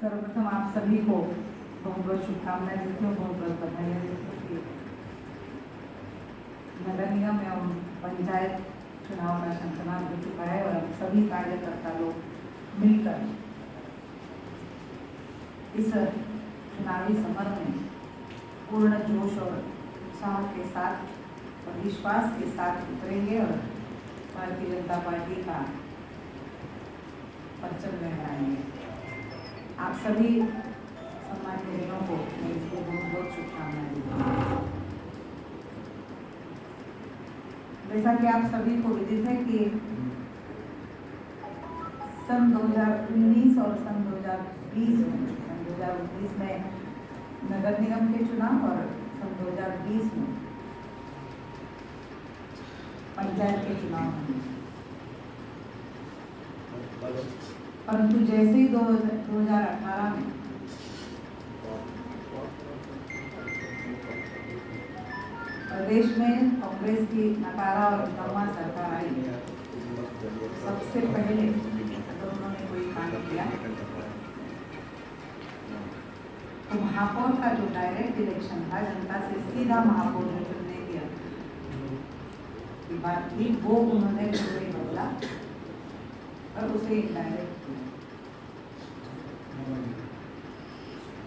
सर्वप्रथम आप सभी को बहुत बहुत शुभकामनाएं देती हूँ, बहुत बहुत बधाइयाँ देती हूँ। नगर निगम एवं पंचायत चुनाव का संकल्प हो चुका है और अब सभी कार्यकर्ता लोग मिलकर इस चुनावी समर में पूर्ण जोश और उत्साह के साथ और विश्वास के साथ उतरेंगे और भारतीय जनता पार्टी का परचम लहराएंगे। आप सभी सम्मानित बहनों को मैं इसलिए बहुत बहुत शुभकामनाएं देती हूँ। जैसा कि आप सभी को विदित है कि सन 2019 और सन 2019 में नगर निगम के चुनाव और सन 2020 में पंचायत के चुनाव हुए। परंतु जैसे ही 2018 में प्रदेश में कांग्रेस की नकारा और निकम्मा सरकार आई, सबसे पहले अगर उन्होंने कोई काम किया तो महापौर का जो डायरेक्ट इलेक्शन था, जनता से सीधा महापौर में चुनने की बात थी, वो उन्होंने नहीं बदला और उसे इनडायरेक्ट किया।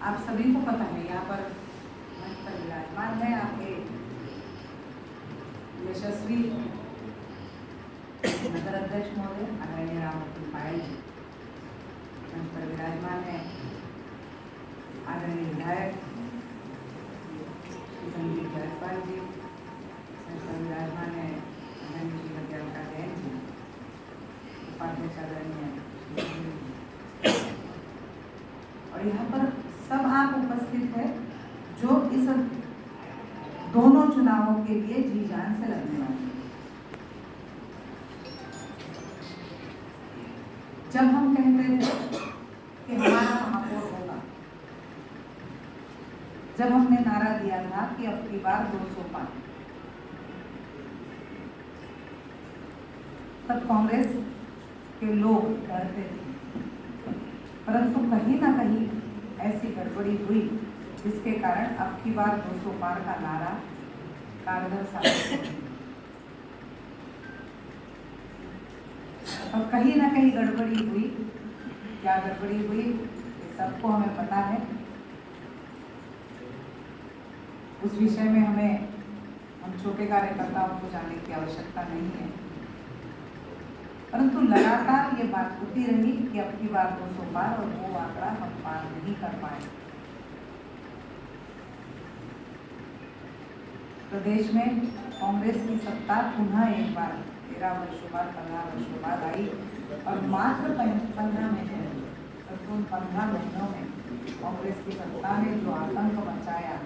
आप सभी को पता है, यहाँ पर विराजमान है आपके यशस्वी नगर अध्यक्ष महोदय आदरणीय राममूर्ति पायल जी, मंच पर विराजमान है आदरणीय विधायक संदीप जायसवाल जी, मंच पर विराजमान है आदरणीय श्रीमती अलका जैन जी, उपाध्यक्ष आदरणीय, और यहाँ पर सब आप उपस्थित है जो इस दोनों चुनावों के लिए जी जान से लड़ने वाले। जब हम कहते थे कि हमारा महापौर होगा, जब हमने नारा दिया था कि अब की बार 200 पार, तब कांग्रेस के लोग डरते थे, परंतु कहीं ना कहीं ऐसी गड़बड़ी हुई जिसके कारण अब की बार 200 पार का नारा कारगर साबित हो। और कहीं ना कहीं गड़बड़ी हुई, क्या गड़बड़ी हुई सबको हमें पता है। उस विषय में हम छोटे कार्यकर्ताओं को जानने की आवश्यकता नहीं है, परंतु लगातार ये बात होती रही कि अब की बार 200 पार और वो आंकड़ा हम पार नहीं कर पाए। प्रदेश में कांग्रेस की सत्ता पुनः एक बार 13 वर्षों बाद 15 वर्षों बाद आई और मात्र 15 महीने में, तो उन 15 महीनों में कांग्रेस की सत्ता ने जो आतंक मचाया,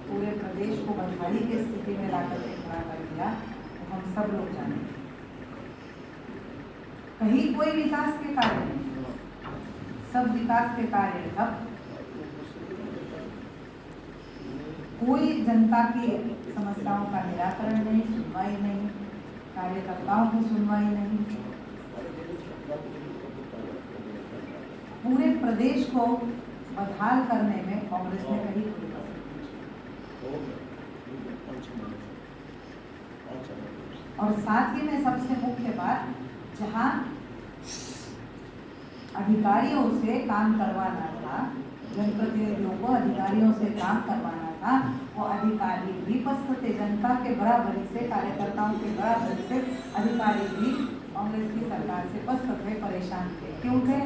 पूरे प्रदेश को बदहाली की स्थिति में लाकर के खड़ा कर दिया, तो हम सब लोग जानेंगे। कहीं कोई विकास के कार्य नहीं, सब विकास के कार्य ठप, कोई जनता की समस्याओं का निराकरण नहीं, सुनवाई नहीं, कार्यकर्ताओं की सुनवाई नहीं, पूरे प्रदेश को बदहाल करने में कांग्रेस ने कहीं कोई कसर नहीं। और साथ ही में सबसे मुख्य बात, जहां अधिकारियों से काम करवाना था, जनप्रतिनिधियों को अधिकारियों से काम करवाना था, वो अधिकारी भी पस्त थे, जनता के बराबरी से, कार्यकर्ताओं के बराबरी से अधिकारी भी कांग्रेस की सरकार से पस्त थे, परेशान थे। क्यों थे?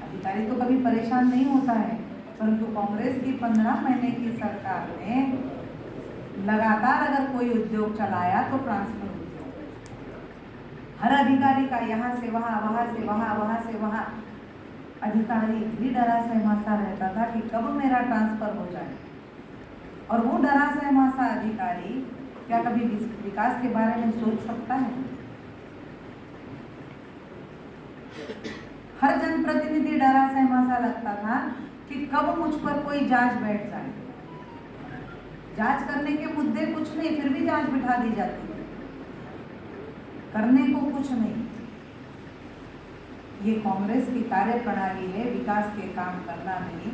अधिकारी तो कभी परेशान नहीं होता है, परंतु कांग्रेस की 15 महीने की सरकार ने लगातार अगर कोई उद्योग चलाया तो ट्रांसफर उद्योग, हर अधिकारी का यहाँ से वहाँ, वहाँ से वहाँ, वहाँ से वहाँ, अधिकारी भी डरा सहमासा रहता था कि कब मेरा ट्रांसफर हो जाए। और वो डरा सहमासा अधिकारी क्या कभी विकास के बारे में सोच सकता है? हर जनप्रतिनिधि डरा सहमासा लगता था कि कब मुझ पर कोई जांच बैठ जाए। जांच करने के मुद्दे कुछ नहीं, फिर भी जांच बिठा दी जाती है, करने को कुछ नहीं। ये कांग्रेस की कार्य प्रणाली है, विकास के काम करना नहीं।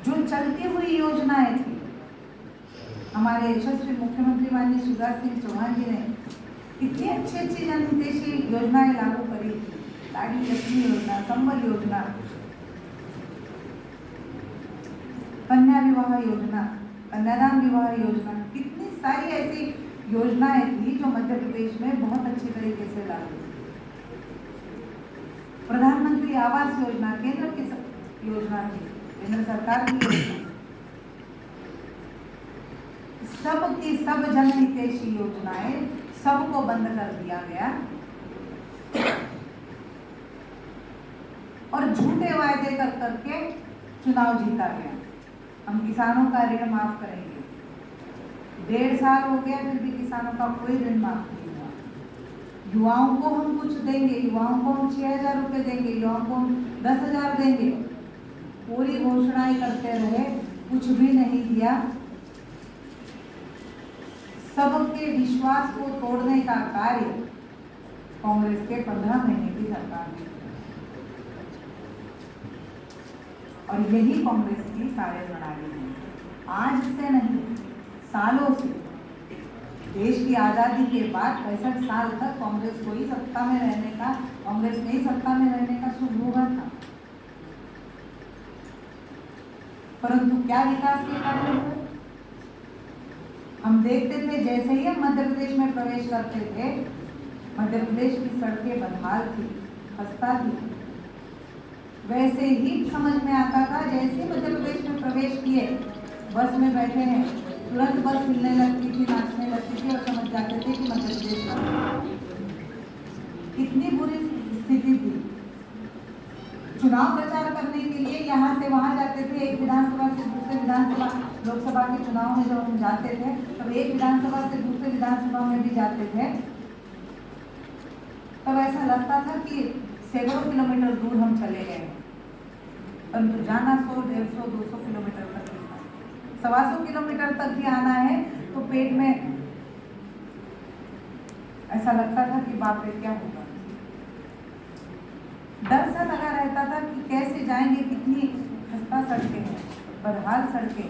जो चलती हुई योजनाएं थी, हमारे यशस्वी मुख्यमंत्री माननीय शिवराज सिंह चौहान जी ने इतनी अच्छी अच्छी जनहितैषी योजनाएं लागू करी थी। लाडली लक्ष्मी योजना, संबल योजना, कन्या विवाह योजना, कन्यादान विवाह योजना, कितनी सारी ऐसी योजनाएं थी जो मध्य प्रदेश में बहुत अच्छी तरीके से लागू हुई। प्रधानमंत्री आवास योजना केंद्र की योजना थी, केंद्र सरकार की योजना। सब की सब जनहितैषी योजनाएं सबको बंद कर दिया गया और झूठे वायदे कर करके चुनाव जीता गया। हम किसानों का ऋण माफ करेंगे, 1.5 साल हो गया फिर भी किसानों का कोई ऋण माफ नहीं हुआ। युवाओं को हम कुछ देंगे, युवाओं को हम 6,000 रुपये देंगे, युवाओं को हम 10,000 देंगे, पूरी घोषणाएं करते रहे, कुछ भी नहीं दिया। सबके विश्वास को तोड़ने का कार्य कांग्रेस के 15 महीने की सरकार ने किया और यही कांग्रेस की कार्यप्रणाली है। आज से नहीं, सालों से, देश की आजादी के बाद 65 साल तक कांग्रेस को ही सत्ता में रहने का, कांग्रेस में ही सत्ता में रहने का सुख भोगा था। परंतु क्या विकास के कार्य हुए? हम देखते थे जैसे ही हम मध्य प्रदेश में प्रवेश करते थे, मध्य प्रदेश की सड़कें बदहाल थी, खस्ता थी। वैसे ही समझ में आता था जैसे ही मध्य प्रदेश में प्रवेश किए, बस में बैठे हैं, तुरंत बस हिलने लगती थी, नाचने लगती थी और समझ जाते थे कि मध्य प्रदेश में कितनी बुरी स्थिति थी। चुनाव प्रचार करने के लिए यहाँ से वहाँ जाते थे, एक विधानसभा से दूसरे विधानसभा, लोकसभा के चुनाव में जब हम जाते थे तब एक विधानसभा से दूसरे विधानसभा में भी जाते थे, तब ऐसा लगता था कि सैकड़ों किलोमीटर दूर हम चले गए, परंतु जाना 100, 150, 200 किलोमीटर तक, 125 किलोमीटर तक भी आना है तो पेट में ऐसा लगता था कि बाप रे क्या होगा। डर सा लगा रहता था कि कैसे जाएंगे, कितनी खस्ता सड़कें हैं, बदहाल सड़कें।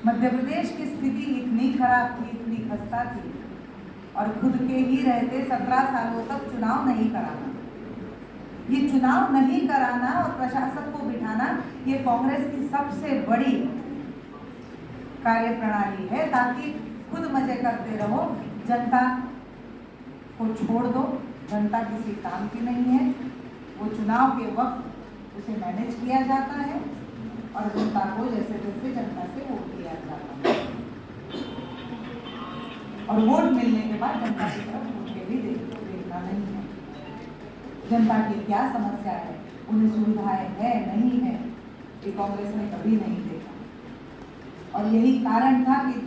मध्य प्रदेश की स्थिति इतनी खराब थी, इतनी खस्ता थी और खुद के ही रहते 17 सालों तक चुनाव नहीं कराना। ये चुनाव नहीं कराना और प्रशासक को बिठाना, ये कांग्रेस की सबसे बड़ी कार्यप्रणाली है, ताकि खुद मजे करते रहो, जनता को छोड़ दो। जनता किसी काम की नहीं है, वो चुनाव के वक्त उसे मैनेज किया जाता है और जनता को जैसे तैसे जनता से वोट दिया जाता है और वोट मिलने के बाद जनता की तरफ मुड़ के भी देखना नहीं है। जनता की क्या समस्या है, उन्हें सुविधाएं है नहीं है, ये कांग्रेस ने कभी नहीं देखा। और यही कारण था कि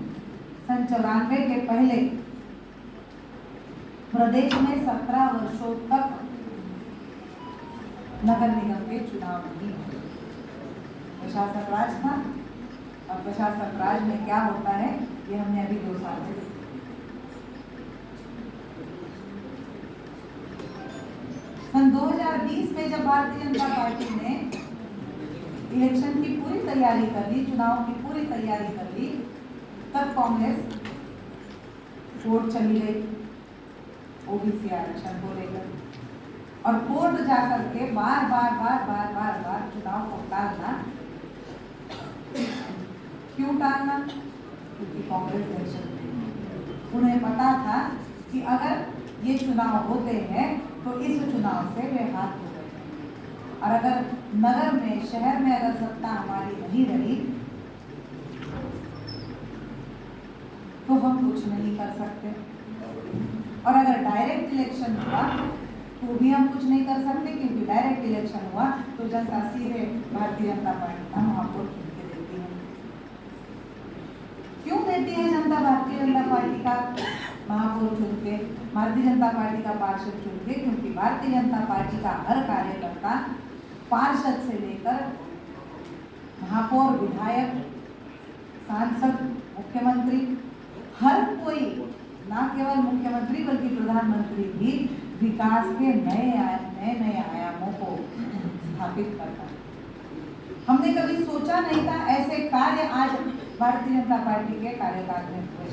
सन 94 के पहले प्रदेश में 17 वर्षों तक नगर निगम के चुनाव नहीं हुए। प्रशासक राज था और प्रशासक राज में क्या होता है ये हमने अभी 2 साल में देखा। सन 2020 में जब भारतीय जनता पार्टी ने इलेक्शन की पूरी तैयारी कर ली, चुनाव की पूरी तैयारी कर ली, तब कांग्रेस कोर्ट चली गई ओबीसी आरक्षण को लेकर और कोर्ट जाकर के बार बार चुनाव को टालना। क्यों टालना? क्योंकि कांग्रेस दहशत थी। उन्हें पता था कि अगर ये चुनाव होते हैं तो इस चुनाव से वे हाथ धो गए और अगर नगर में, शहर में अगर सत्ता हमारी नहीं रही तो हम कुछ नहीं कर सकते और अगर डायरेक्ट इलेक्शन हुआ तो भी हम कुछ नहीं कर सकते, क्योंकि डायरेक्ट इलेक्शन हुआ तो जनता सीधे भारतीय जनता पार्टी का महापौर चुन के देती है। क्यों देती है जनता भारतीय जनता पार्टी का महापौर चुन के, भारतीय जनता पार्टी का पार्षद चुन के? क्योंकि भारतीय जनता पार्टी का हर कार्यकर्ता, पार्षद से लेकर महापौर, विधायक, सांसद, मुख्यमंत्री, हर कोई न केवल मुख्यमंत्री बल्कि प्रधानमंत्री भी विकास के नए आयामों को स्थापित करता है। हमने कभी सोचा नहीं था ऐसे कार्य आज भारतीय जनता पार्टी के कार्यकाल में हुए।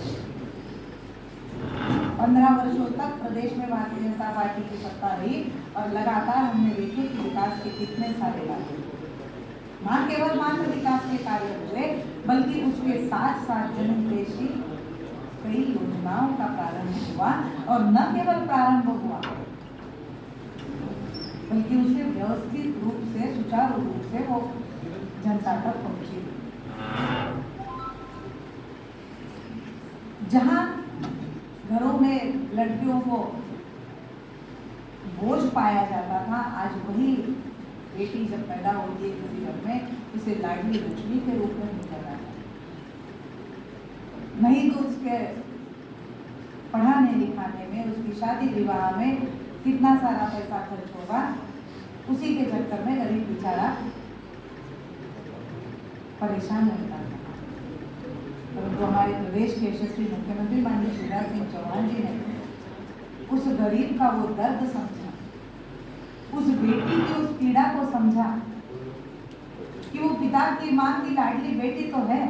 15 वर्षों तक प्रदेश में भारतीय जनता पार्टी की सत्ता रही और लगातार हमने देखे कि विकास के कितने सारे कार्य, न केवल मात्र विकास के कार्य हुए बल्कि उसके साथ साथ जनहितैषी कई योजनाओं का प्रारंभ हुआ और न केवल प्रारंभ हुआ बल्कि उसे व्यवस्थित रूप से सुचारू रूप से वो जनता तक पहुंची। जहां घरों में लड़कियों को बोझ पाया जाता था, आज वही बेटी जब पैदा होती है किसी घर में उसे लाडली लक्ष्मी के रूप में देखा जाता है। नहीं तो उसके पढ़ाने लिखाने में, उसकी शादी विवाह में कितना सारा पैसा खर्च होगा, उसी के चक्कर में गरीब बेचारा परेशान रहता है। परंतु हमारे प्रदेश के यशस्वी मुख्यमंत्री माननीय शिवराज सिंह चौहान जी ने उस गरीब का वो दर्द समझा, उस बेटी की उस पीड़ा को समझा कि वो पिता की मां की लाडली बेटी तो है,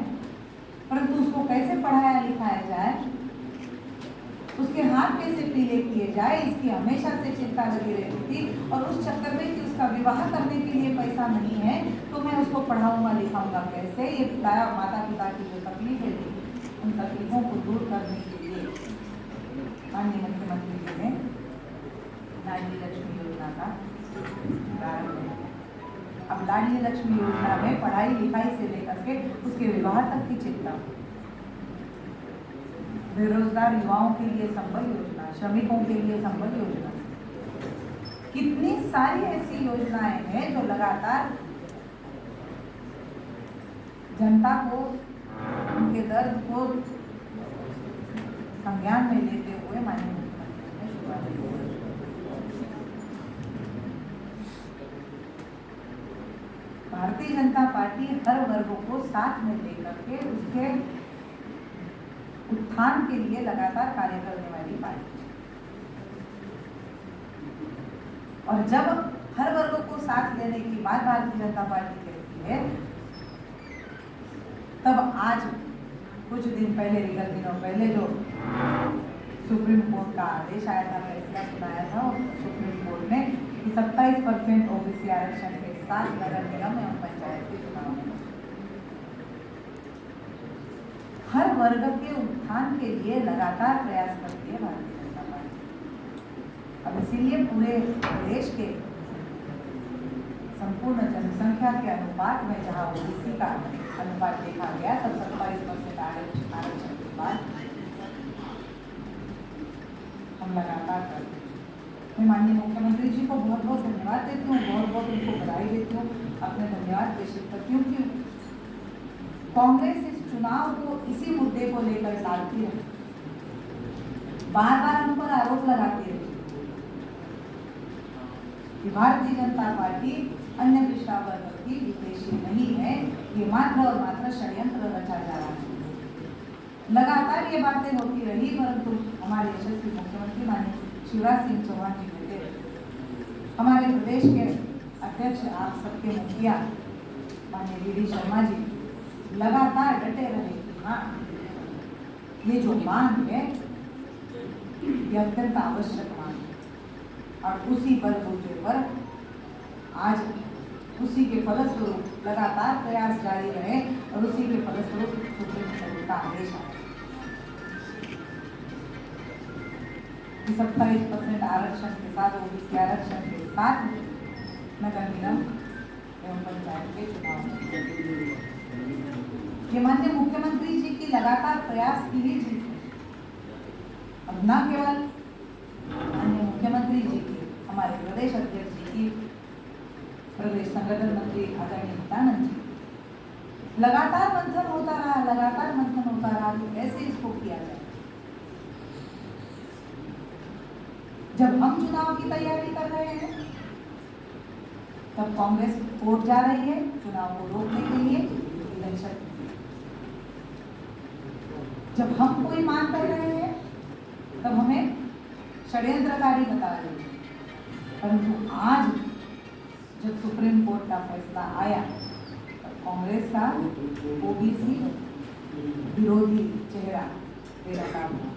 परंतु उसको कैसे पढ़ाया लिखाया जाए, उसके हाथ कैसे पीले किए जाए, इसकी हमेशा से चिंता लगी रहती थी। और उस चक्कर में कि उसका विवाह करने के लिए पैसा नहीं है तो मैं उसको पढ़ाऊंगा लिखाऊंगा कैसे, ये माता पिता की जो तकलीफें थी उन तकलीफों को दूर करने के लिए माननीय मुख्यमंत्री जी ने लाडली लक्ष्मी योजना का प्रारंभ किया। अब लाडली लक्ष्मी योजना में पढ़ाई लिखाई से लेकर के उसके विवाह तक की चिंता, बेरोजगार युवाओं के लिए संबल योजना, श्रमिकों के लिए संबल योजना, कितनी सारी ऐसी योजनाएं हैं जो लगातार जनता को उनके दर्द को संज्ञान में लेते हुए माननीय मुख्यमंत्री ने शुरुआत की। भारतीय जनता पार्टी हर वर्ग को साथ में लेकर के उसके उत्थान के लिए लगातार कार्य करने वाली पार्टी, और जब हर वर्ग को साथ लेने की बात भारतीय जनता पार्टी कहती है, तब आज कुछ दिन पहले, विगत दिनों पहले जो सुप्रीम कोर्ट का आदेश आया था, फैसला सुनाया था और सुप्रीम कोर्ट ने 27% ओबीसी आरक्षण के साथ नगर निगम एवं पंचायत के चुनाव में हर वर्ग के उत्थान के लिए लगातार प्रयास करती है भारतीय जनता पार्टी। अब इसीलिए पूरे प्रदेश के संपूर्ण जनसंख्या के अनुपात में जहां ओबीसी का अनुपात देखा गया तब 27% आरक्षण के बाद हम लगातार करते हैं। मैं माननीय मुख्यमंत्री जी को बहुत बहुत धन्यवाद देती हूँ, बहुत बहुत उनको बधाई देती हूँ, अपने धन्यवाद प्रेषित करती हूँ कि कांग्रेस इस चुनाव को इसी मुद्दे को लेकर टालती है, बार बार हम पर आरोप लगाती है कि भारतीय जनता पार्टी अन्य पिछड़ा वर्ग की विदेशी नहीं है, ये मात्र और मात्र षड्यंत्र रचा जा रहा है। लगातार ये बातें होती रही, परंतु हमारे यशस्वी मुख्यमंत्री माननीय शिवराज सिंह चौहान जी कहते हैं, हमारे प्रदेश के अध्यक्ष आप सबके मुखिया माननीय वी.डी. शर्मा जी लगातार डटे रहे कि हाँ, ये जो मांग है ये अत्यंत आवश्यक मांग है, और उसी बलबूते पर आज उसी के फलस्वरूप लगातार प्रयास जारी रहे और उसी के फलस्वरूप सुप्रीम कोर्ट का आदेश आया। 27% आरक्षण के साथ, ओबीसी आरक्षण के साथ नगर निगम एवं पंचायत के चुनाव, ये माननीय मुख्यमंत्री जी की लगातार प्रयास की ही जीत है। अब न केवल माननीय मुख्यमंत्री जी की, हमारे प्रदेश अध्यक्ष जी की, प्रदेश संगठन मंत्री आदरणीय नित्यानंद जी, लगातार मंथन होता रहा कि कैसे इसको किया जाए। जब हम चुनाव की तैयारी कर रहे हैं तब कांग्रेस कोर्ट जा रही है चुनाव को रोकने के लिए, इलेक्शन। जब हम कोई मांग कर रहे हैं तब हमें षड्यंत्रकारी बता रही थी। परंतु आज जब सुप्रीम कोर्ट का फैसला आया तब कांग्रेस का ओबीसी विरोधी चेहरा बेनकाब हुआ।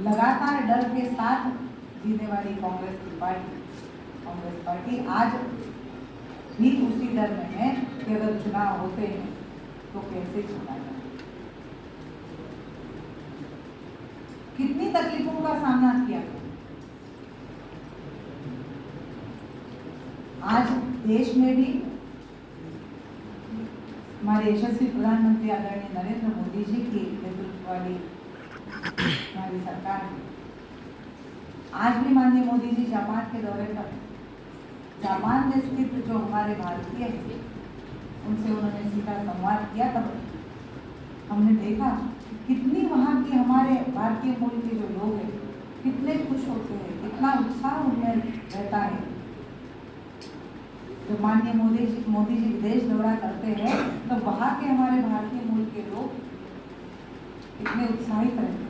लगातार डर के साथ जीने वाली कांग्रेस पार्टी आज भी उसी डर में है कि अगर चुनाव होते हैं तो कैसे चुना जाए। कितनी तकलीफों का सामना किया। आज देश में भी हमारे यशस्वी प्रधानमंत्री आदरणीय नरेंद्र मोदी जी की नेतृत्व वाली हमारी सरकार है। आज भी माननीय मोदी जी जापान के दौरे पर जापान में स्थित जो हमारे भारतीय हैं उनसे उन्होंने सीधा संवाद किया। तब हमने देखा कितनी वहाँ की हमारे भारतीय मूल के जो लोग हैं कितने खुश होते हैं, कितना उत्साह उनमें रहता है। जब माननीय मोदी जी विदेश दौरा करते हैं तो वहाँ के हमारे भारतीय मूल के लोग कितने उत्साहित रहते हैं।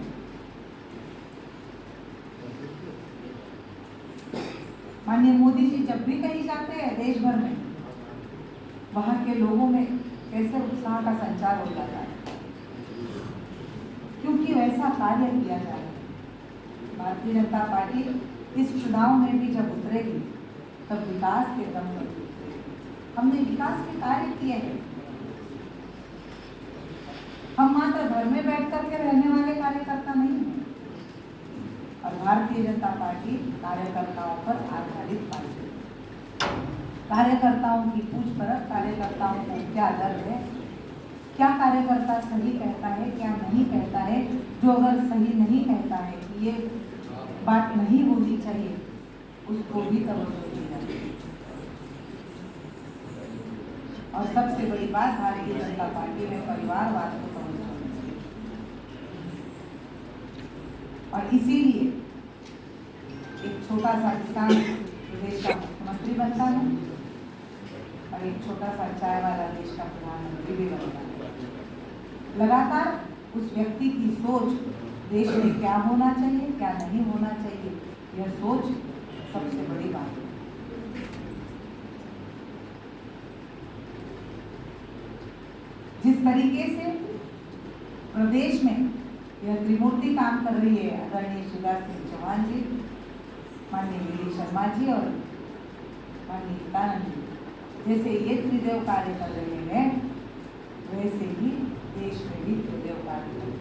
माननीय मोदी जी जब भी कहीं जाते हैं देश भर में वहाँ के लोगों में कैसे उत्साह का संचार हो जाता है, क्योंकि वैसा कार्य किया जा रहा है। भारतीय जनता पार्टी इस चुनाव में भी जब उतरेगी तब विकास के दम पर उतरेगी। हमने विकास के कार्य किए हैं। हम मात्र घर में बैठ करके रहने वाले कार्यकर्ता नहीं हैं। और भारतीय जनता पार्टी कार्यकर्ताओं पर आधारित पार्टी। कार्यकर्ताओं की पूछ परख, कार्यकर्ताओं को क्या दर्द है, क्या कार्यकर्ता सही कहता है, क्या नहीं कहता है। जो अगर सही नहीं कहता है कि ये बात नहीं होनी चाहिए उसको भी तवज्जो दी जाती है। और सबसे बड़ी बात भारतीय जनता पार्टी में परिवारवाद को तवज्जो दी जाती है। और इसीलिए एक छोटा सा किसान देश का मुख्यमंत्री बनता है और एक छोटा सा चाय वाला देश का प्रधानमंत्री भी बनता है। लगातार उस व्यक्ति की सोच देश में क्या होना चाहिए, क्या नहीं होना चाहिए, यह सोच सबसे बड़ी बात है। जिस तरीके से प्रदेश में यह त्रिमूर्ति काम कर रही है, आदरणीय शिवराज सिंह चौहान जी, माननीय वी शर्मा जी और माननीय हितानंद जी, जैसे ये त्रिदेव कार्य कर रहे हैं वैसे ही देश में भी त्रिदेव कार्य कर रहे हैं।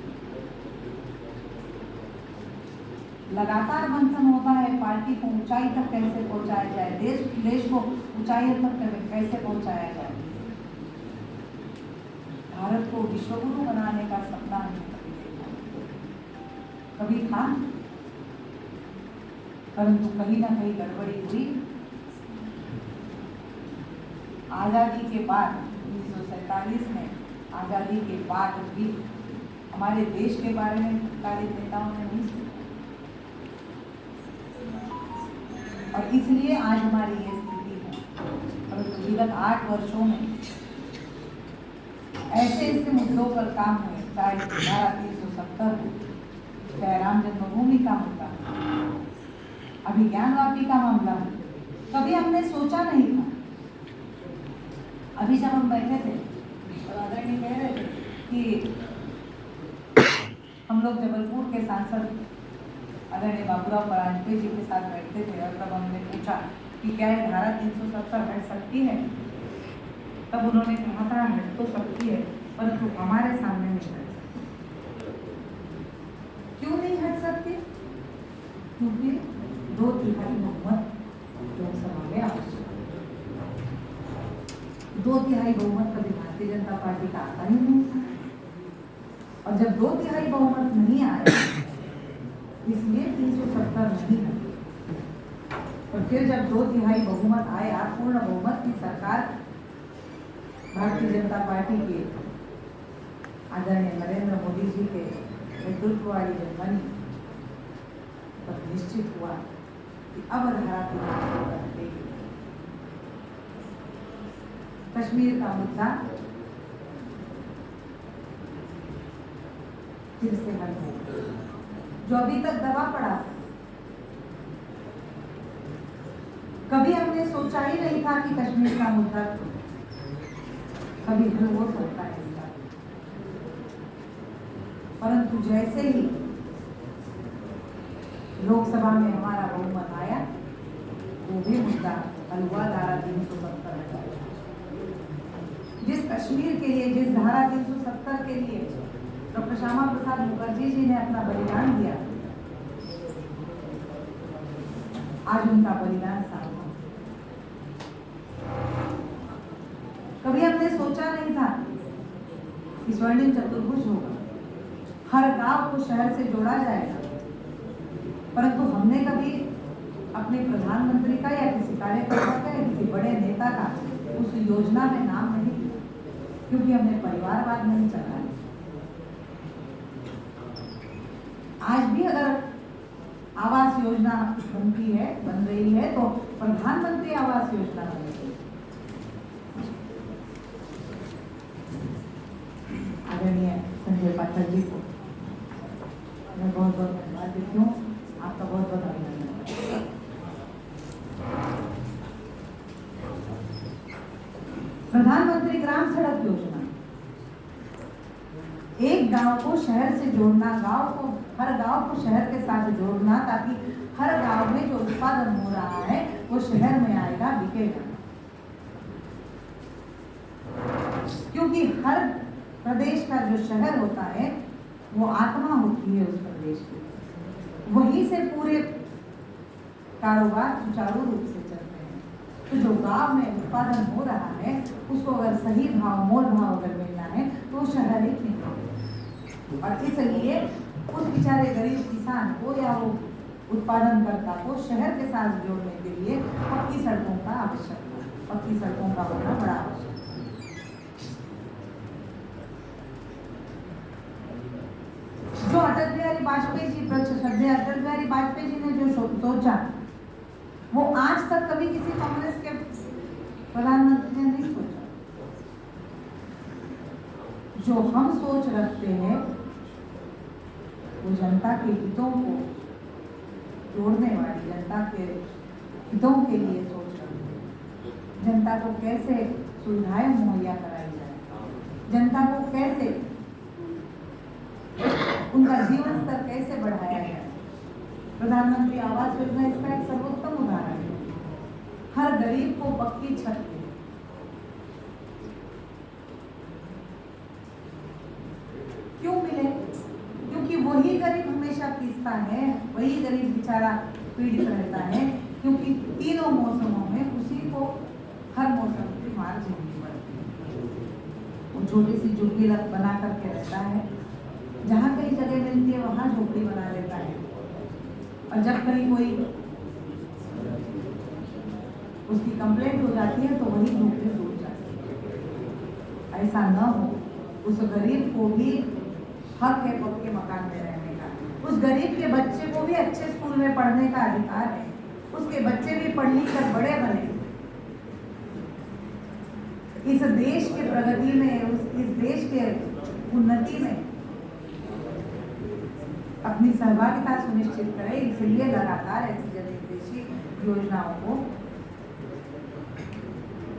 लगातार मंथन होता है पार्टी को ऊंचाई तक कैसे पहुंचाया जाए, देश को ऊंचाई तक कैसे पहुंचाया जाए। भारत को विश्वगुरु बनाने का सपना हमने कभी था, परंतु कहीं ना कहीं गड़बड़ी हुई। आज़ादी के बाद 1947 में आज़ादी के बाद भी हमारे देश के बारे में तत्कालीन नेताओं ने नहीं सोचा और इसलिए आज हमारी ये स्थिति है। परंतु विगत 8 वर्षों में ऐसे ऐसे मुद्दों पर काम हुए, चाहे धारा 370 हो, चाहे राम जन्मभूमि का मुद्दा, अभिज्ञान वापी का मामला हो, कभी हमने सोचा नहीं था। अभी जब हम बैठे थे और आदरणीय कह रहे थे कि हम लोग जबलपुर के सांसद आदरणीय बाबूराव परांजपे जी के साथ बैठते थे और तब हमने पूछा कि क्या ये धारा 370 हट सकती है, तब उन्होंने कहा था हट तो सकती है परंतु हमारे सामने नहीं हट सकती। क्यों नहीं हट सकती? क्योंकि 2/3 बहुमत लोकसभा में आवश्यक है। 2/3 बहुमत कभी भारतीय जनता पार्टी का आता ही नहीं था और जब 2/3 बहुमत नहीं आया इसलिए 370 नहीं है। और फिर जब 2/3 बहुमत आया, पूर्ण बहुमत की सरकार भारतीय जनता पार्टी के आदरणीय नरेंद्र मोदी जी के नेतृत्व वाली जब बनी तब निश्चित हुआ कि अब धारा 370 हटेगी। कश्मीर का मुद्दा फिर से हल होगा। जो अभी तक दबा पड़ा, कभी हमने सोचा ही नहीं था कि कश्मीर का मुद्दा कभी हल हो सकता है इसका, परंतु जैसे ही लोकसभा में हमारा बहुमत आया, वो भी मुद्दा हल हुआ। धारा 370 जिस कश्मीर के लिए, जिस धारा 370 के लिए डॉक्टर श्यामा प्रसाद मुखर्जी जी ने अपना बलिदान दिया, आज उनका बलिदान सार्थक। कभी हमने सोचा नहीं था कि स्वर्णिम चतुर्भुज होगा, हर गांव को शहर से जोड़ा जाएगा, परंतु हमने कभी अपने प्रधानमंत्री का या किसी कार्यकर्ता का या किसी बड़े नेता का उस योजना में नाम नहीं लिया, क्योंकि हमने परिवारवाद नहीं चलाया। आज भी अगर आवास योजना बनती है, बन रही है, तो प्रधानमंत्री आवास योजना बन रही है। आदरणीय संजय पाठक जी को मैं बहुत बहुत धन्यवाद देती हूँ, आपका बहुत बहुत अभिनंदन। प्रधानमंत्री ग्राम सड़क योजना, एक गांव को शहर से जोड़ना, हर गांव को शहर के साथ जोड़ना, ताकि हर गांव में जो उत्पादन हो रहा है वो शहर में आएगा, बिकेगा। क्योंकि हर प्रदेश का जो शहर होता है वो आत्मा होती है उस प्रदेश की, वहीं से पूरे कारोबार सुचारू रूप से चलते हैं। तो जो गांव में उत्पादन हो रहा है उसको अगर सही भाव, मोल भाव अगर मिलना है तो वो शहर ही नहीं। और इसलिए उस बेचारे गरीब किसान को या वो उत्पादनकर्ता को शहर के साथ जोड़ने के लिए पक्की सड़कों का आवश्यकता, पक्की सड़कों का होना बड़ा आवश्यक। जो अटल बिहारी वाजपेयी जी ने जो सोचा, वो आज तक कभी किसी कांग्रेस के प्रधानमंत्री ने नहीं सोचा। जो हम सोच रखते हैं वो जनता के हितों को जोड़ने वाली, जनता के हितों के लिए सोच रखते हैं। जनता को कैसे सुविधाएं मुहैया कराई जाए, जनता को कैसे उनका जीवन स्तर कैसे बढ़ाया जाए। प्रधानमंत्री आवास योजना इसका एक सर्वोत्तम उदाहरण है। हर गरीब को पक्की छत मिले। क्यों मिले? क्योंकि वही गरीब हमेशा पीसता है, वही गरीब बेचारा पीड़ित रहता है, क्योंकि तीनों मौसमों में उसी को हर मौसम की मार झेलनी पड़ती है। वो छोटी सी झुग्गी बना करके रहता है, जहाँ कहीं जगह मिलती है वहाँ झोपड़ी बना लेता है, और जब कहीं कोई उसकी कंप्लेंट हो जाती है तो वही झोपड़ी टूट जाती है। ऐसा न हो, उस गरीब को भी हक है पक्के मकान में रहने का, उस गरीब के बच्चे को भी अच्छे स्कूल में पढ़ने का अधिकार है, उसके बच्चे भी पढ़ लिख कर बड़े बने, इस देश के प्रगति में, इस देश के उन्नति में अपनी सहभागिता सुनिश्चित करें। इसलिए लगातार ऐसी जनहितैषी योजनाओं को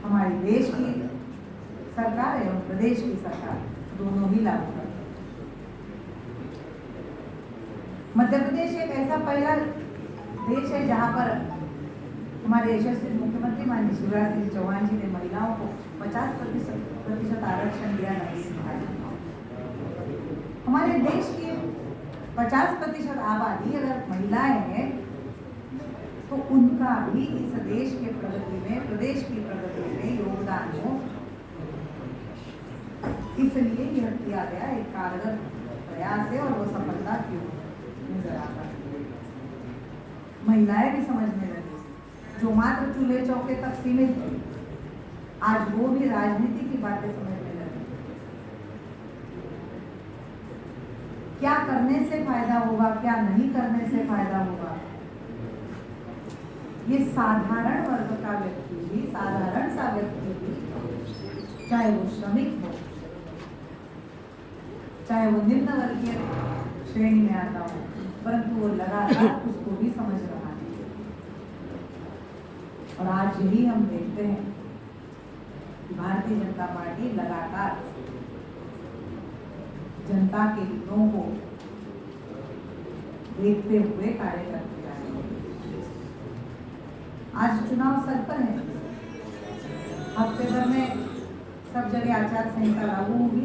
हमारी देश की सरकार एवं प्रदेश की सरकार दोनों ही लागू करते हैं। मध्य प्रदेश एक ऐसा पहला देश है जहां पर हमारे यशस्वी मुख्यमंत्री माननीय शिवराज सिंह चौहान जी ने महिलाओं को 50% आरक्षण दिया है। हमारे देश की 50% आबादी अगर महिलाएं हैं तो उनका भी इस देश के प्रगति में, प्रदेश की प्रगति में योगदान हो, इसलिए यह किया गया एक कारगर प्रयास है और वो सफलता की नजर आता है। महिलाएं भी समझने लगी, जो मात्र चूल्हे चौके तक सीमित थी, आज वो भी राजनीति की बातें समझने लगी। क्या करने से फायदा होगा, क्या नहीं करने से फायदा होगा, ये साधारण वर्ग का व्यक्ति भी, साधारण सा व्यक्ति भी, चाहे वो श्रमिक हो, चाहे वो निम्न वर्गीय श्रेणी में आता हो, परंतु वो लगातार उसको भी समझ रहा है। और आज यही हम देखते हैं कि भारतीय जनता पार्टी लगातार जनता के हितों को देखते हुए कार्य करती जा रही है। आज चुनाव सर पर है, हफ्ते भर में सब जगह आचार संहिता लागू होगी,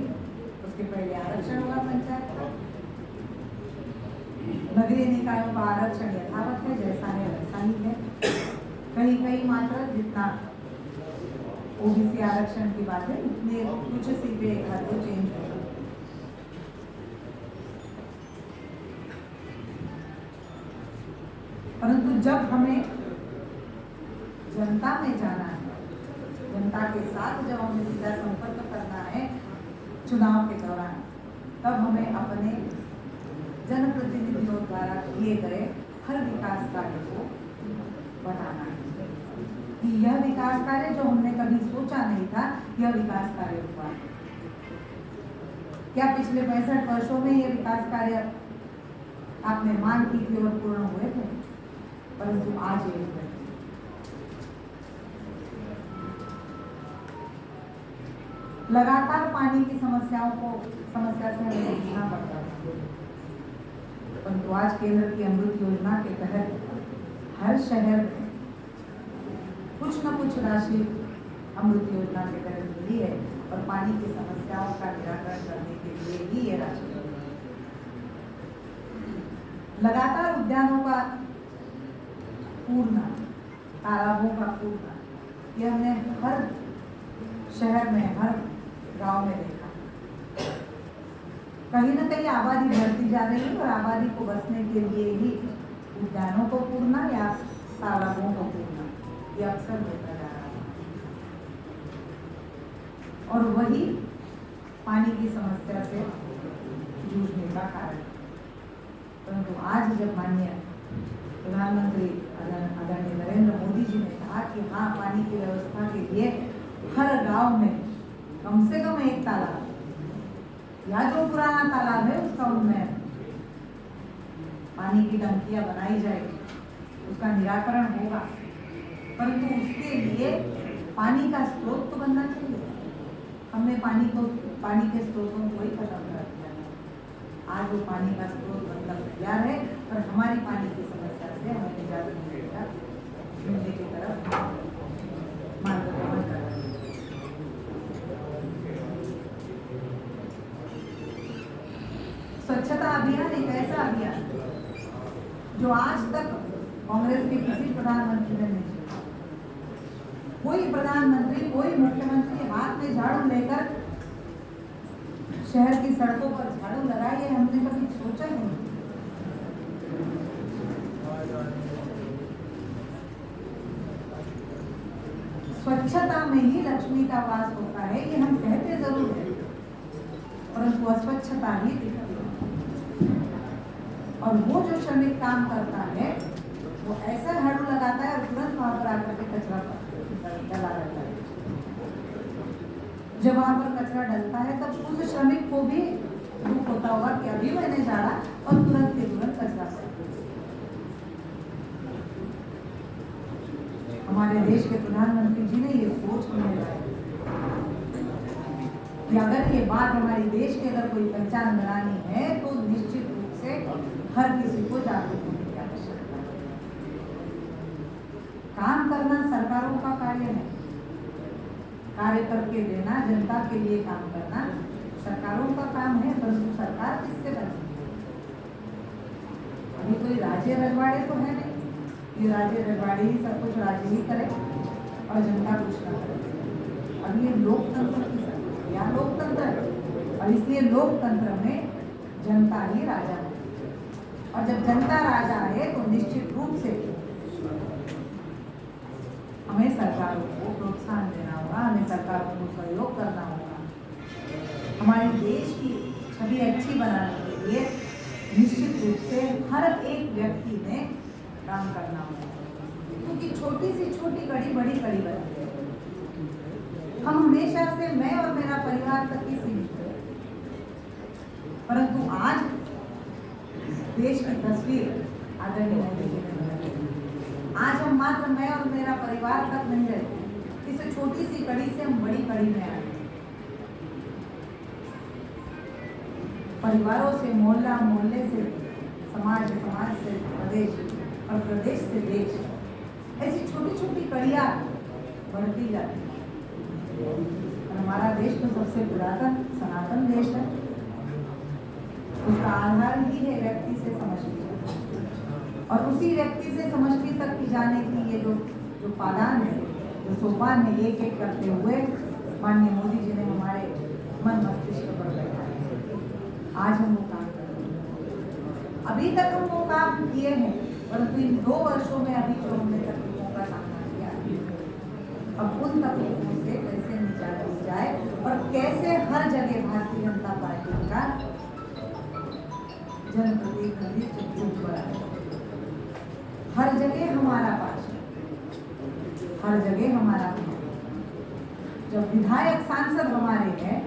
उसके पहले आरक्षण होगा पंचायत का। नगरीय निकायों का आरक्षण यथावत है, जैसा है वैसा ही है। कहीं कहीं मात्र जितना ओबीसी आरक्षण की बात है उतने कुछ सीटें एक हाथ को चेंज होगा। परंतु जब हमें जनता में जाना है, जनता के साथ जब हमें सीधा संपर्क करना है चुनाव के दौरान, तब हमें अपने जनप्रतिनिधियों द्वारा किए गए हर विकास कार्य को बताना है कि यह विकास कार्य जो हमने कभी सोचा नहीं था, यह विकास कार्य हुआ। क्या पिछले 65 वर्षों में यह विकास कार्य आपने मांग की थी और पूर्ण हुए थे? परंतु आज ये हुए। लगातार पानी की समस्या से हमें जूझना पड़ता है, परंतु आज केंद्र की अमृत योजना के तहत हर शहर में कुछ न कुछ राशि अमृत योजना के तहत मिली है और पानी की समस्याओं का निराकरण करने के लिए ही ये राशि है। लगातार उद्यानों का पूर्ण, तालाबों का पूर्ण, ये हमने हर शहर में, हर गांव में देखा। कहीं न कहीं आबादी बढ़ती जा रही है और आबादी को बसने के लिए ही उद्यानों को पूर्णा या तालाबों को पूर्णा, ये अक्सर होता जा रहा है। और वही पानी की समस्या से जूझने का कारण। परंतु आज जब माननीय प्रधानमंत्री आदरणीय नरेंद्र मोदी जी ने कहा कि हाँ, पानी की व्यवस्था के लिए हर गांव में कम से कम एक तालाब या जो पुराना तालाब है उसका उन्नयन, पानी की टंकियां बनाई जाएगी, उसका निराकरण होगा। परंतु उसके लिए पानी का स्रोत तो बनना चाहिए। हमने पानी के स्रोतों को ही खत्म कर दिया है। आज वो पानी का स्रोत बनकर तैयार है और हमारी पानी की समस्या से हमें निजात मिलने की तरफ मार्गक्रमण कर रहे हैं। स्वच्छता अभियान एक ऐसा अभियान जो आज तक कांग्रेस के किसी प्रधानमंत्री ने नहीं किया। कोई प्रधानमंत्री, कोई मुख्यमंत्री हाथ में झाड़ू लेकर शहर की सड़कों पर झाड़ू लगाए, ये हमने कभी सोचा नहीं। स्वच्छता में ही लक्ष्मी का वास होता है, ये हम कहते जरूर हैं, परंतु अस्वच्छता ही दिखती है। और वो जो श्रमिक काम करता है वो ऐसा झाड़ू लगाता है और तुरंत वहां पर आकर के कचरा डला रहता है। जब वहां पर कचरा डलता है तब उस श्रमिक को भी दुख होता होगा कि अभी मैंने झाड़ा और तुरंत के तुरंत कचरा पड़ा। हमारे देश के प्रधानमंत्री जी ने ये सोच हमें लगाई कि अगर ये बात हमारे देश की अगर कोई पहचान बनानी है तो निश्चित रूप से हर किसी को जागरूक होने की आवश्यकता है। काम करना सरकारों का कार्य है, कार्य करके देना, जनता के लिए काम करना सरकारों का काम है, परंतु सरकार किससे बनी? अभी कोई राज्य रजवाड़े तो है नहीं, ये राज्य रजवाड़े ही सब कुछ राज्य ही करे और जनता कुछ ना करे। अब ये लोकतंत्र की सरकार या लोकतंत्र है और इसलिए लोकतंत्र में जनता ही राजा है और जब जनता राजा है तो निश्चित रूप से हमें सरकारों को प्रोत्साहन देना होगा, हमें सरकारों को सहयोग करना होगा। हमारे देश की छवि अच्छी बनाने के लिए निश्चित रूप से हर एक व्यक्ति ने काम करना होगा, क्योंकि छोटी सी छोटी कड़ी बड़ी कड़ी बनती है। हम हमेशा से मैं और मेरा परिवार तक ही सीमित है। परंतु आज देश की तस्वीर आदरणीय मोदी जी ने बनाई। आज हम मात्र मैं और मेरा परिवार तक नहीं रहते, इस छोटी सी कड़ी से हम बड़ी कड़ी में आए। परिवारों से मोहल्ला, मोहल्ले से समाज, समाज से प्रदेश और प्रदेश से देश, ऐसी छोटी छोटी कड़ियाँ बढ़ती जाती है। और हमारा देश तो सबसे पुरातन सनातन देश है। उसका आधार ही है व्यक्ति से समष्टि, और उसी व्यक्ति से समष्टि तक की जाने की ये जो पादान है, जो सोपान है, एक एक करते हुए माननीय मोदी जी ने हमारे मन मस्तिष्क पर बैठाया। आज हम वो काम कर रहे हैं। अभी तक हम वो काम किए हैं, परंतु इन 2 वर्षों में अभी जो हमने तकलीफों का सामना किया, अब उन तकलीफों से कैसे निजात दी जाए और कैसे हर जगह भारतीय जनता पार्टी का जनप्रतिनिधि चुप बढ़ाए। हर जगह हमारा पार्षद, हर जगह हमारा जब विधायक सांसद हमारे हैं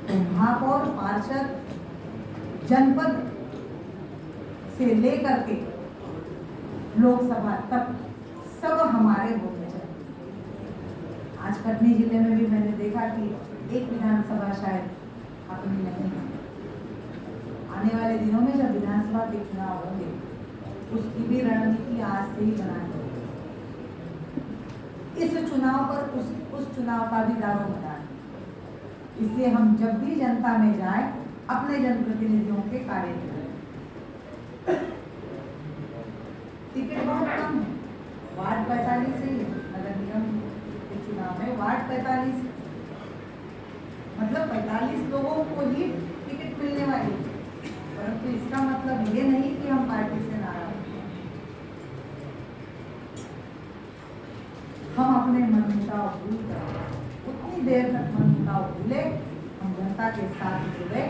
तो महापौर, पार्षद, जनपद से लेकर के लोकसभा तक सब हमारे होने चाहिए। आज कटनी जिले में भी मैंने देखा कि एक विधानसभा शायद अपनी नहीं है। आने वाले दिनों में जब विधानसभा के चुनाव होंगे, उसकी भी रणनीति आज से ही बनानी है। इस चुनाव पर उस चुनाव का भी दारो मदार। इसलिए हम जब भी जनता में जाए, अपने जनप्रतिनिधियों के कार्य करें। टिकट बहुत कम है, वार्ड 45 से ही नगर निगम के चुनाव में वार्ड 45, मतलब 45 लोगों को ही टिकट मिलने वाली है। परंतु इसका मतलब ये नहीं कि हम पार्टी से नाराज हैं। हम अपने मनमुटाव भूल कर, उतनी देर तक मनमुटाव भूले, हम जनता के साथ जुड़े,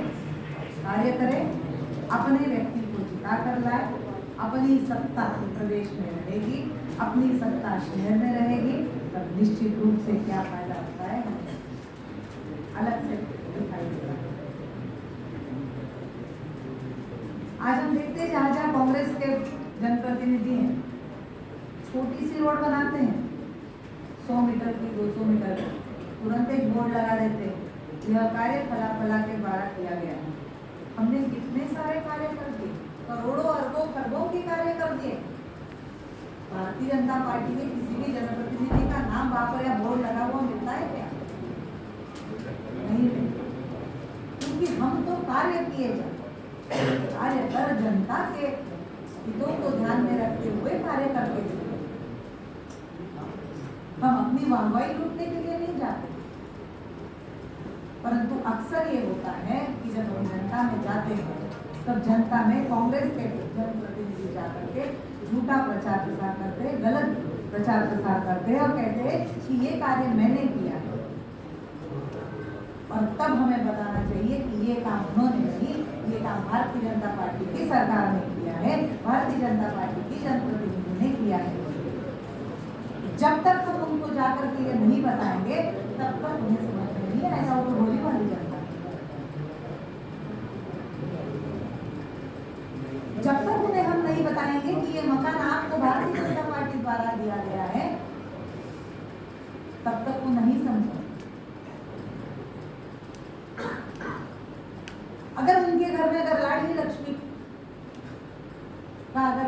कार्य करें, अपने व्यक्ति को जिता कर लाए। अपनी सत्ता प्रदेश में रहेगी, अपनी सत्ता शहर में रहेगी, तब निश्चित रूप से क्या फायदा होता है अलग से दिखाई देगा। आज हम देखते हैं जहाँ जहाँ कांग्रेस के जनप्रतिनिधि हैं, छोटी सी रोड बनाते हैं, 100 मीटर की, 200 मीटर की, तुरंत एक बोर्ड लगा देते हैं, यह कार्य फला फला के द्वारा किया गया है। हमने कितने सारे कार्य कर दिए, करोड़ों अरबों खरबों के कार्य कर दिए। भारतीय जनता पार्टी के किसी भी जनप्रतिनिधि का नाम वहां पर या बोर्ड लगा हुआ मिलता है क्या? नहीं मिलता, क्योंकि हम तो कार्य किए जाते, कार्य कर जनता के हितों को ध्यान में रखते हुए कार्य करते थे। हम अपनी वाहवाही लूटने के लिए नहीं जाते। परंतु अक्सर ये होता है कि जब हम जनता में जाते हैं, तब जनता में कांग्रेस के जनप्रतिनिधि जाकर के झूठा प्रचार प्रसार करते हैं, गलत प्रचार प्रसार करते हैं और कहते हैं कि ये कार्य मैंने किया है। और तब हमें बताना चाहिए कि ये काम उन्होंने नहीं, ये काम भारतीय जनता पार्टी की सरकार ने किया है, भारतीय जनता पार्टी की जनप्रतिनिधि ने किया है। जब तक हम उनको जाकर के ये नहीं बताएंगे, तब तक उन्हें समझ में नहीं आएगा। वो तो बोली वाली जनता, जब तक उन्हें हम नहीं बताएंगे कि ये मकान आपको भारतीय जनता पार्टी द्वारा दिया गया है, तब तक वो नहीं समझेंगे। अगर उनके घर में अगर लाडली लक्ष्मी का अगर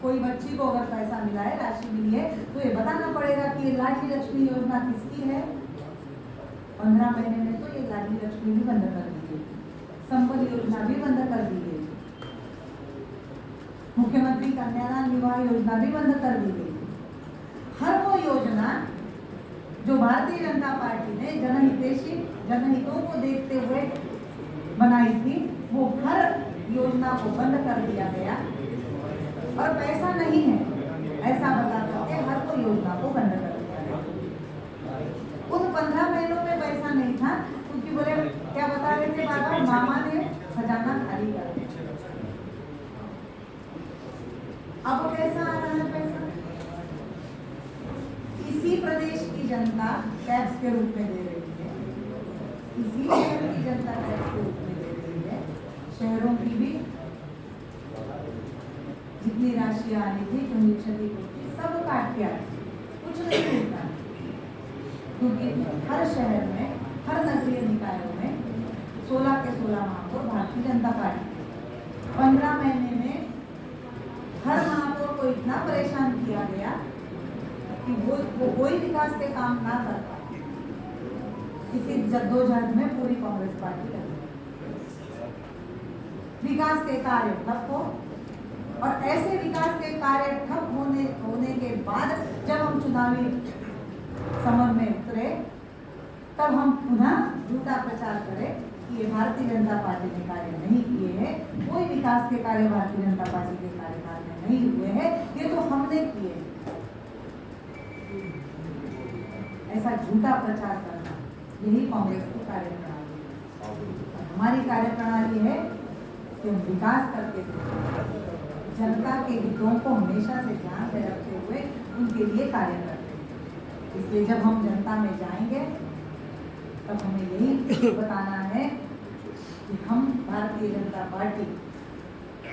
कोई बच्ची को अगर पैसा मिला है, राशि मिली है, तो ये बताना पड़ेगा कि ये लाडली लक्ष्मी योजना किसकी है। 15 महीने में तो ये लाडली लक्ष्मी भी बंद कर दी गई, संपत्ति योजना भी बंद कर दी गई, मुख्यमंत्री कन्यादान विवाह योजना भी बंद कर दी गई। हर वो योजना जो भारतीय जनता पार्टी ने जनहितैषी, जनहितों को देखते हुए बनाई थी, वो हर योजना को बंद कर दिया गया। और पैसा नहीं है ऐसा बता करके हर कोई योजना को बंद कर दिया गया। उन 15 महीनों में पैसा नहीं था, क्योंकि बोले क्या बता रहे थे बाबा, मामा ने खजाना खाली कर दिया। अब कैसा आ रहा है पैसा? इसी प्रदेश की जनता टैक्स के रूप में दे रही है, इसी शहर की जनता जितनी राशि आनी थी, जो क्षतिपूर्ति सब काट के आए, कुछ नहीं मिलता, क्योंकि हर शहर में, हर नगरीय निकायों में 16 के 16 महापौर भारतीय जनता पार्टी, 15 महीने में हर महापौर को इतना परेशान किया गया कि वो कोई विकास के काम ना कर पाए। इसी जद्दोजहद में पूरी कांग्रेस पार्टी लगी, विकास के कार्य ठप हो, और ऐसे विकास के कार्य ठप होने के बाद जब हम चुनावी समर में उतरे, तब हम पुनः झूठा प्रचार करें कि ये भारतीय जनता पार्टी ने कार्य नहीं किए हैं, कोई विकास के कार्य भारतीय जनता पार्टी के कार्यकाल में नहीं हुए हैं, ये तो हमने किए। ऐसा झूठा प्रचार करना, यही कांग्रेस की कार्यप्रणाली है। हमारी कार्यप्रणाली है कि हम विकास करके जनता के हितों को हमेशा से ध्यान में रखते हुए उनके लिए कार्य करते हैं। इसलिए जब हम जनता में जाएंगे तब हमें यही बताना है कि हम भारतीय जनता पार्टी,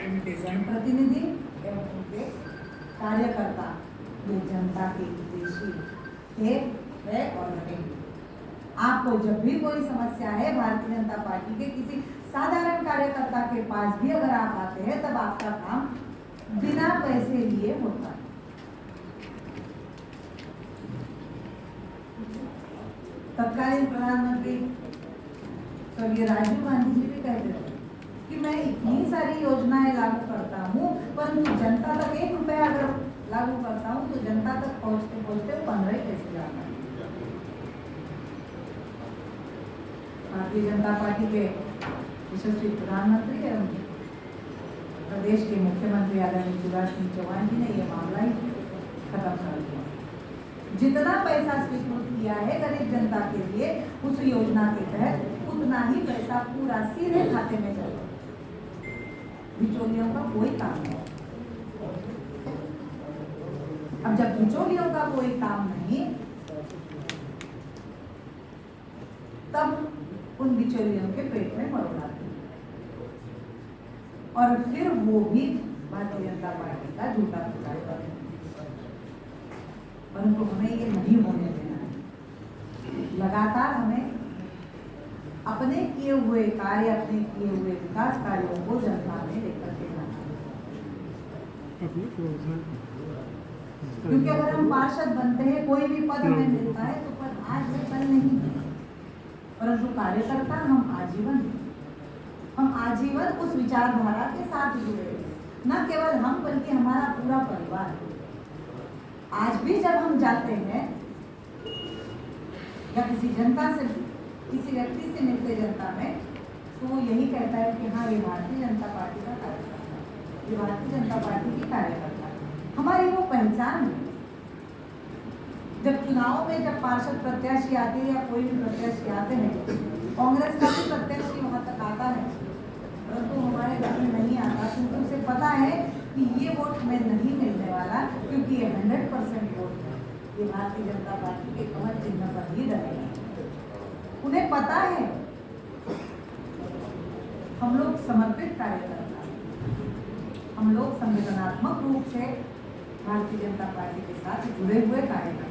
उनके जनप्रतिनिधि एवं उनके कार्यकर्ता ये जनता के हितैषी थे, है और रहेंगे। आपको जब भी कोई समस्या है भारतीय जनता पार्टी के किसी साधारण कार्यकर्ता के पास भी अगर आप आते हैं, तब आपका काम बिना पैसे लिए होता है। तत्कालीन प्रधानमंत्री स्वर्गीय राजीव गांधी जी भी कहते थे कि मैं इतनी सारी योजनाएं लागू करता हूँ, परंतु जनता तक 1 रुपया अगर लागू करता हूँ तो जनता तक पहुँचते पहुँचते 15 ही पैसे जाता है। भारतीय जनता पार्टी के यशस्वी प्रधानमंत्री एवं प्रदेश के मुख्यमंत्री आदरणीय शिवराज सिंह चौहान जी ने यह मामला ही खत्म कर दिया। जितना पैसा स्वीकृत किया है गरीब जनता के लिए उस योजना के तहत, उतना ही पैसा पूरा सीधे खाते में चला। बिचौलियों का कोई काम नहीं। अब जब बिचौलियों का कोई काम नहीं, तब उन बिचौलियों के पेट में मरोड़ आती है, और फिर वो भी भारतीय जनता पार्टी का झूठा प्रचार करते हैं। परंतु हमें ये नहीं होने देना है। लगातार हमें अपने किए हुए कार्य, अपने किए हुए विकास कार्यों को जनता में लेकर के जाना है। क्योंकि अगर हम पार्षद बनते हैं, कोई भी पद हमें मिलता है, तो पद आज है कल नहीं है, परंतु कार्यकर्ता हम आजीवन, हम आजीवन उस विचारधारा के साथ जुड़े हैं। न केवल हम बल्कि हमारा पूरा परिवार। आज भी जब हम जाते हैं या किसी जनता से, किसी व्यक्ति से मिलते जनता में, तो वो यही कहता है कि हाँ, ये भारतीय जनता पार्टी का कार्यकर्ता है, ये भारतीय जनता पार्टी की कार्यकर्ता है। हमारी वो पहचान है। जब चुनाव में जब पार्षद प्रत्याशी आते हैं या कोई भी प्रत्याशी आते हैं, कांग्रेस का भी प्रत्याशी वहाँ तक आता है, परंतु हमारे घर में नहीं आता, क्योंकि उसे पता है कि ये वोट में नहीं मिलने वाला, क्योंकि ये 100% वोट है, ये भारतीय जनता पार्टी के कमल चिन्ह पर ही रहेगा। उन्हें पता है हम लोग समर्पित कार्यकर्ता, हम लोग संगठनात्मक रूप से भारतीय जनता पार्टी के साथ जुड़े हुए कार्यकर्ता।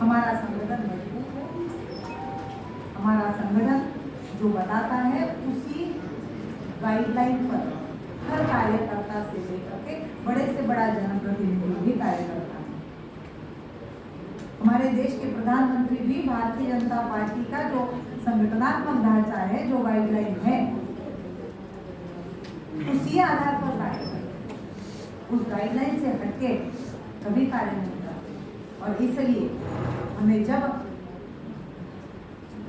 हमारा संगठन मजबूत है, हमारा संगठन जो बताता है उसी गाइडलाइन पर हर कार्यकर्ता से लेकर के बड़े से बड़ा जनप्रतिनिधि भी कार्य करता है। हमारे देश के प्रधानमंत्री भी भारतीय जनता पार्टी का जो संगठनात्मक ढांचा है, जो गाइडलाइन है, उसी आधार पर कार्य करते हैं। उस गाइडलाइन से हटके कभी कार्य नहीं करते। और इसलिए हमें जब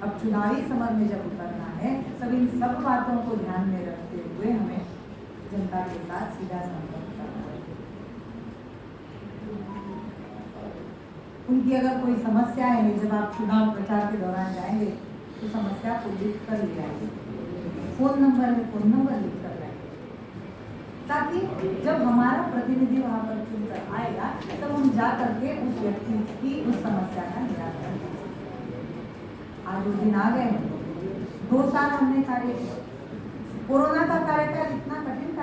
अब चुनावी समर में जब उतरना है, तब इन सब बातों को ध्यान में रखते हुए हमें जनता के साथ सीधा संपर्क करना है। उनकी अगर कोई समस्या है, जब आप चुनाव प्रचार के दौरान जाएंगे तो समस्या को लिख कर ले आएंगे, फोन नंबर है, फोन नंबर लिख कर लाएंगे, ताकि जब हमारा प्रतिनिधि वहाँ पर चुनकर आएगा तब हम जा करके उस व्यक्ति की उस समस्या का निराकरण कर सकते। आज उस दिन आ गए, 2 साल हमने कार्य किया। कोरोना का कार्यकाल इतना कठिन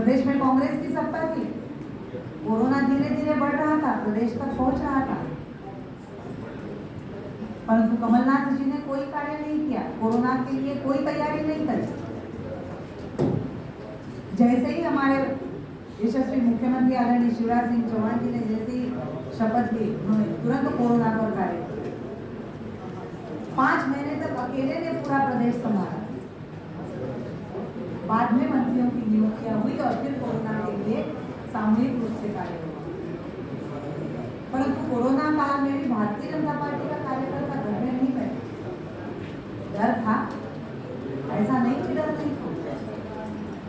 प्रदेश में कांग्रेस की सत्ता थी, कोरोना धीरे धीरे बढ़ रहा था, प्रदेश तक पहुंच रहा था, परंतु कमलनाथ जी ने कोई कार्य नहीं किया, कोरोना के लिए कोई तैयारी नहीं करी। जैसे ही हमारे यशस्वी मुख्यमंत्री आदरणीय शिवराज सिंह चौहान जी ने जैसे ही शपथ ली, उन्होंने तुरंत कोरोना पर कार्य किया। 5 महीने तक अकेले ने पूरा प्रदेश संभाला। बाद में मंत्रियों की नियुक्तियां हुई और फिर कोरोना के लिए सामूहिक रूप से कार्य हुआ। परंतु कोरोना काल में भी भारतीय जनता पार्टी का कार्यकर्ता घर में नहीं बैठे। डर था, ऐसा नहीं कि डर नहीं था,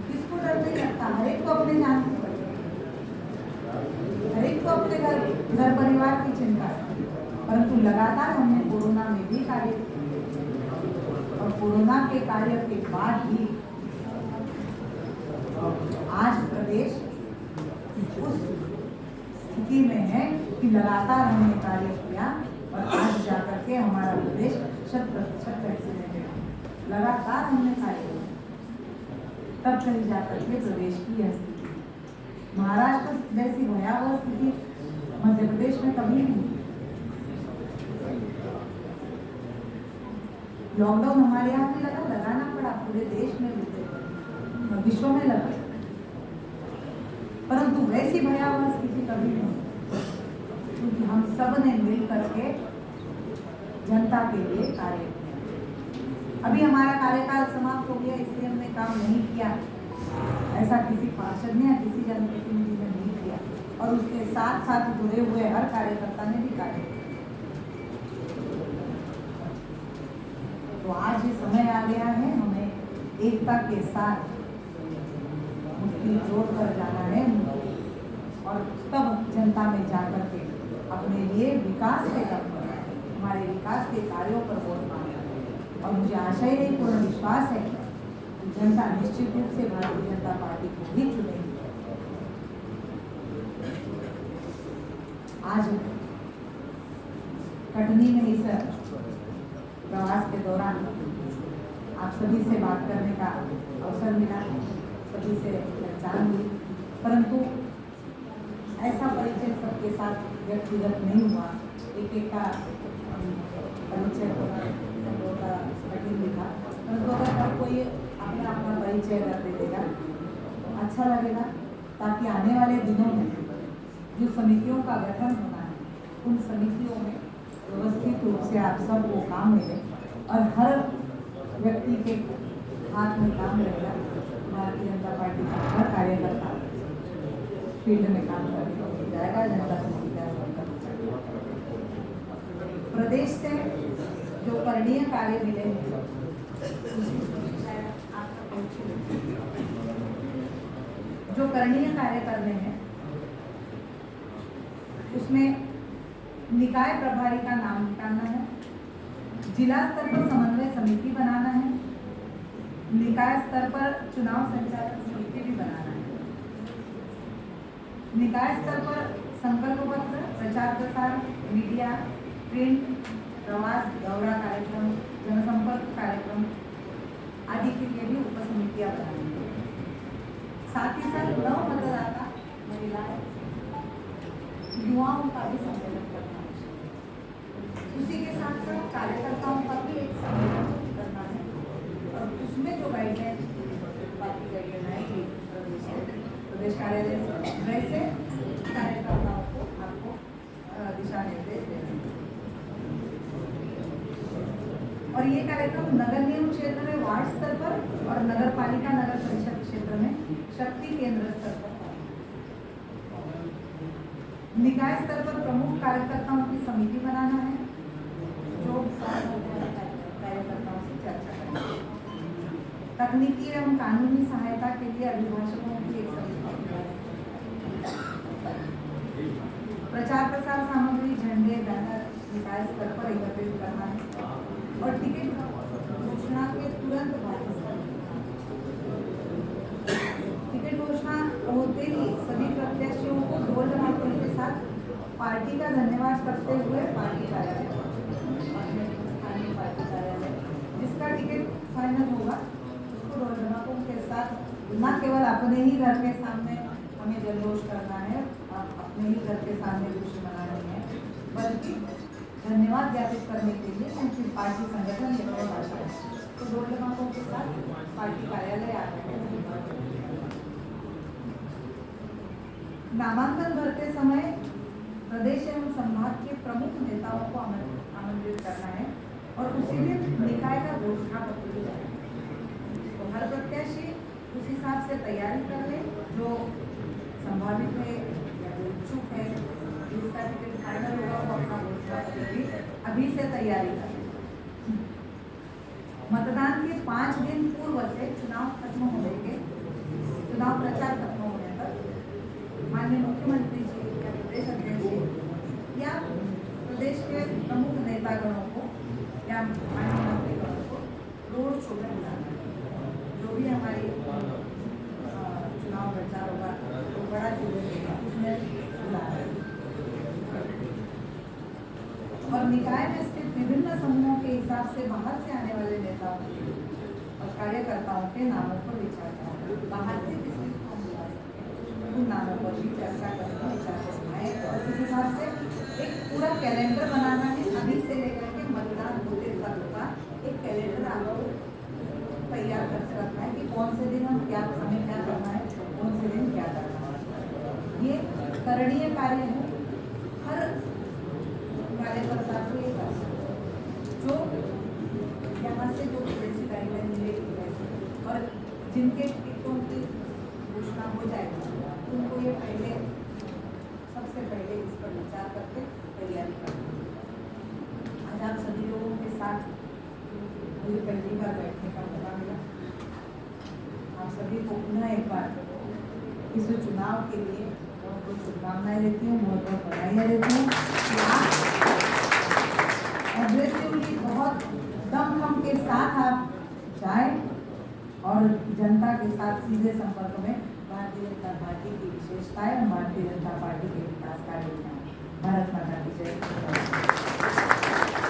किसको डर नहीं लगता, हर एक को अपने जान की पड़ी, हर एक को अपने घर परिवार की चिंता है। परंतु लगातार हमने कोरोना में भी कार्य किया और कोरोना के कार्य के बाद भी आज प्रदेश उस स्थिति में है कि लगातार हमने कार्य किया और आज जाकर के हमारा प्रदेश 100% वैक्सीनेटेड है। लगातार हमने कार्य किया, तब कहीं जाकर के प्रदेश की यह स्थिति। महाराष्ट्र जैसी भयावह स्थिति मध्य प्रदेश में कभी नहीं। लॉकडाउन हमारे यहाँ भी लगाना पड़ा, पूरे देश में विश्व में लगा, परंतु वैसी भयावह स्थिति कभी नहीं, क्योंकि हम सब ने मिल करके जनता के लिए कार्य किया। अभी हमारा कार्यकाल समाप्त हो गया इसलिए हमने काम नहीं किया, ऐसा किसी पार्षद ने या किसी जनप्रतिनिधि ने नहीं किया, और उसके साथ साथ जुड़े हुए हर कार्यकर्ता ने भी कार्य किया। तो आज ये समय आ गया है, हमें एकता के साथ जोड़ कर जाना है और तब जनता में जाकर के अपने लिए विकास के काम करना है, हमारे विकास के कार्यों पर वोट मांगना है। और मुझे आशा ही नहीं, पूर्ण विश्वास है कि जनता निश्चित रूप से भारतीय जनता पार्टी को ही चुनेगी। आज कटनी में इस प्रवास के दौरान आप सभी से बात करने का अवसर मिला, सभी से पहचान हुई, परंतु ऐसा परिचय सबके साथ व्यक्तिगत नहीं हुआ। एक का परिचय होगा कठिन भी था, परंतु अगर हर कोई अपना अपना परिचय कर दे देगा अच्छा लगेगा, ताकि आने वाले दिनों में जो समितियों का गठन होना है, उन समितियों में व्यवस्थित रूप से आप सबको काम मिले और हर व्यक्ति के हाथ में काम रहेगा। भारतीय जनता पार्टी का हर कार्यकर्ता फील्ड में काम करने को मिल जाएगा, जनता से सीधा संपर्क। प्रदेश से जो करणीय कार्य मिले हैं, जो करणीय कार्य करने हैं, उसमें निकाय प्रभारी का नाम निकालना है, जिला स्तर पर समन्वय समिति बनाना है, निकाय स्तर पर चुनाव संचालन समिति भी बनाना है, निकाय स्तर पर संकल्प पत्र, प्रचार प्रसार, मीडिया, प्रिंट, प्रवास, दौरा कार्यक्रम, जनसंपर्क कार्यक्रम आदि के लिए भी उपसमितियां बनानी है। साथ ही साथ नव मतदाता महिलाएं, युवाओं का भी सम्मेलन करना है। उसी के साथ साथ कार्यकर्ताओं का भी एक सम्मेलन करना है और उसमें जो गाइडलाइन पार्टी गाइडलाइन आएगी प्रदेश कार्यालय से, वैसे कार्यकर्ताओं को आपको दिशा निर्देश देना है। और ये कार्यक्रम नगर निगम क्षेत्र में वार्ड स्तर पर और नगर पालिका नगर परिषद क्षेत्र में शक्ति केंद्र स्तर पर, निकाय स्तर पर प्रमुख कार्यकर्ताओं की समिति बनाना है जो कार्यकर्ताओं से चर्चा करेंगे। तकनीकी एवं कानूनी सहायता के लिए अभिभाषकों की एक समिति, प्रचार प्रसार सामग्री, झंडे, बैनर निकाय स्तर पर एकत्रित करना है और टिकट घोषणा के तुरंत बाद टिकट घोषणा होते ही सभी प्रत्याशियों को ढोल नगाड़ों के साथ पार्टी का धन्यवाद करते हुए पार्टी कार्यालय, स्थानीय पार्टी कार्यालय जिसका टिकट फाइनल होगा उसको ढोल नगाड़ों के साथ न केवल अपने ही घर के सामने हमें जल्लोष करना है, अपने ही घर के सामने खुशी मनानी है, बल्कि धन्यवाद ज्ञापित करने के लिए उनकी पार्टी संगठन निर्णय करता है। तो ढोल ढमाकों के साथ पार्टी कार्यालय आ रहे हैं। नामांकन भरते समय प्रदेश एवं संभाग के प्रमुख नेताओं को आमंत्रित करना है और उसी दिन निकाय का घोषणा पत्र भी जारी है। तो हर प्रत्याशी उस हिसाब से तैयारी कर ले, जो संभावित है या जो इच्छुक है, जिसका टिकट फाइनल होगा वो अपना घोषणा पत्र भी अभी से तैयारी कर ले। मतदान के 5 दिन पूर्व से चुनाव खत्म होने के, चुनाव प्रचार खत्म होने तक माननीय मुख्यमंत्री जी या प्रदेश अध्यक्ष जी या प्रदेश के प्रमुख नेतागणों को या माननीय मंत्रीगणों को रोड शो में बुलाना है। जो भी हमारी चुनाव प्रचार होगा तो बड़ा जुलूस होगा, उसमें बुलाना है। और निकाय में स्थित विभिन्न समूहों के हिसाब से बाहर से आने वाले नेताओं और कार्यकर्ताओं के नामों पर विचार करना है। बाहर से किसी को बुला सकते हैं, उन नामों पर भी चर्चा करना, विचार करना है और इस हिसाब से एक पूरा कैलेंडर बनाना है। अभी से लेकर के मतदान होते तक का एक कैलेंडर आपको तैयार कर रखना है कि कौन से दिन हम क्या, हमें क्या करना है, कौन से दिन क्या करना है। ये करणीय कार्य है, हर कार्यकर्ता को ये कर सकते हैं। जो यहाँ से जो जैसी गाइडलाइन मिलेगी और जिनके टिकटों की घोषणा हो जाएगी उनको ये पहले, सबसे पहले इस पर विचार करके तैयारी करना। आज आप सभी लोगों के साथ मुझे पहली बार बैठने का मौका मिला। आप सभी को पुनः एक बार इस चुनाव के लिए बहुत बहुत शुभकामनाएं देती हूँ, बहुत बहुत बधाइयाँ देती हूँ कि आप एग्रेसिवली बहुत दम के साथ आप जाए और जनता के साथ सीधे संपर्क में भारतीय जनता पार्टी की विशेषताएं और भारतीय जनता पार्टी के विकास कार्य में। भारत माता की जय।